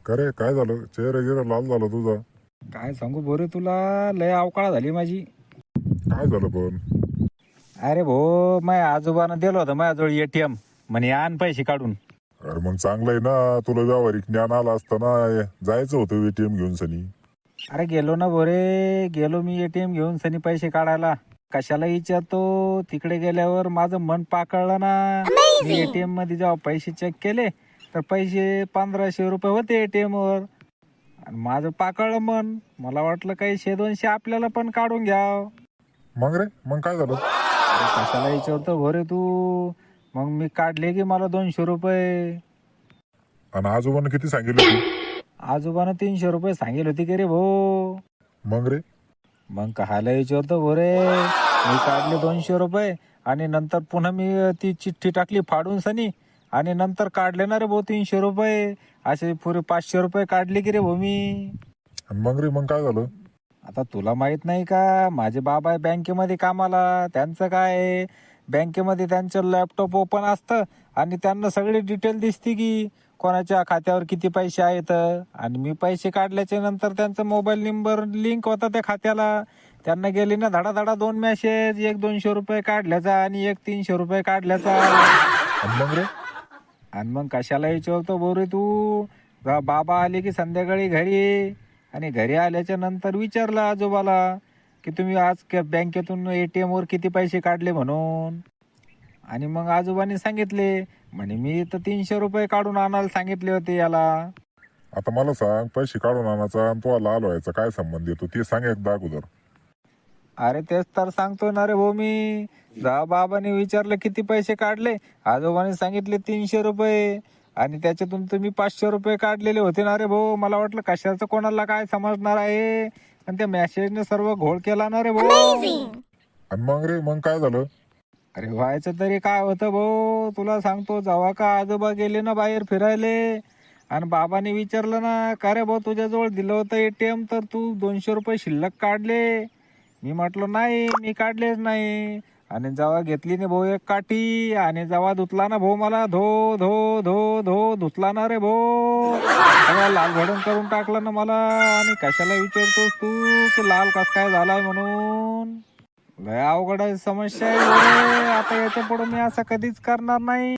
करे काय झालं? चेहरा गिरा लाल झाला तुझा. काय सांगू बोरे तुला, लय अवकाळ झाली माझी. काय झालं पण? अरे भो, माझ्या आजोबानं दिलं होतं माझ्याजवळ ATM, म्हणे आण पैसे काढून. अरे मग चांगलं आहे ना, तुला व्यावहारिक ज्ञान आलं असताना जायचं होतं ATM घेऊन सनी. अरे गेलो ना बोरे, गेलो मी ATM घेऊन सनी पैसे काढायला. कशाला विचारतो, तिकडे गेल्यावर माझं मन पाकळलं ना. मी ATM मध्ये जेव्हा पैसे चेक केले तर पैसे 1500 रुपये होते ATM वर. आणि माझं पाकळलं मन, मला वाटलं काही 100-200 आपल्याला पण काढून घ्याव. मग रे, मग काय झालं? अरे कशाला विचारतो भोरे तू. मग मी काढले की मला 200 रुपये. आणि आजोबानं किती सांगितलं तू? आजोबानं 300 रुपये सांगितले होते की रे भो. मग रे? मग कहाला विचारतो भोरे, मी काढले 200 रुपये आणि नंतर पुन्हा मी ती चिठ्ठी टाकली फाडून सनी, आणि नंतर काढले ना रे भाऊ 300 रुपये. असे पुरे 500 रुपये काढले की रे भाऊ मी. आणि मग रे, मग काय झालं? आता तुला माहित नाही का, माझे बाबा आहे बँकेमध्ये कामाला. त्यांचं काय आहे, बँकेमध्ये त्यांचं लॅपटॉप ओपन असतं आणि त्यांना सगळी डिटेल दिसते की कोणाच्या खात्यावर किती पैसे आहेत. आणि मी पैसे काढल्याच्या नंतर त्यांचा मोबाईल नंबर लिंक होता त्या खात्याला. त्यांना गेली ना धडाधडा 2 मेसेज, एक 200 रुपये काढल्याचा आणि एक 300 रुपये काढल्याचा. आणि मग रे? आणि मग कशाला विचारतो बोरे तू. बाबा आले की संध्याकाळी घरी, आणि घरी आल्याच्या नंतर विचारलं आजोबाला की तुम्ही आज बँकेतून ATM वर किती पैसे काढले म्हणून. आणि मग आजोबांनी सांगितले, म्हणे मी तर 300 रुपये काढून आणायला सांगितले होते याला. आता मला सांग, पैसे काढून आणायचा आणि तो लाल व्हायचा काय संबंध येतो ते सांग एकदा अगोदर. अरे तेच तर सांगतोय ना रे भाऊ मी. जेव्हा बाबाने विचारलं किती पैसे काढले, आजोबाने सांगितले 300 रुपये, आणि त्याच्यातून तुम्ही 500 रुपये काढलेले होते ना रे भाऊ. मला वाटलं कशाचं कोणाला काय समजणार आहे, आणि त्या मेसेजने सर्व घोळ केला ना रे भाऊ. आणि मग रे, मग काय झालं? अरे व्हायचं तरी काय होतं भाऊ, तुला सांगतो. जेव्हा का आजोबा गेले ना बाहेर फिरायले, आणि बाबाने विचारलं ना, का रे भाऊ तुझ्याजवळ दिलं होतं ATM तर तू 200 रुपये शिल्लक काढले. मी म्हटलं नाही, मी काढलेच नाही. आणि जेव्हा घेतली ना भाऊ एक काठी, आणि जेव्हा धुतला ना भाऊ मला, धो धो धो धो धुतला ना रे भाऊ, सगळं लाल भडून करून टाकलं ना मला. आणि कशाला विचारतोस तू की लाल कस काय झालाय म्हणून. लय अवघड आहे समस्या आहे. आता याच्या पुढे मी असं कधीच करणार नाही.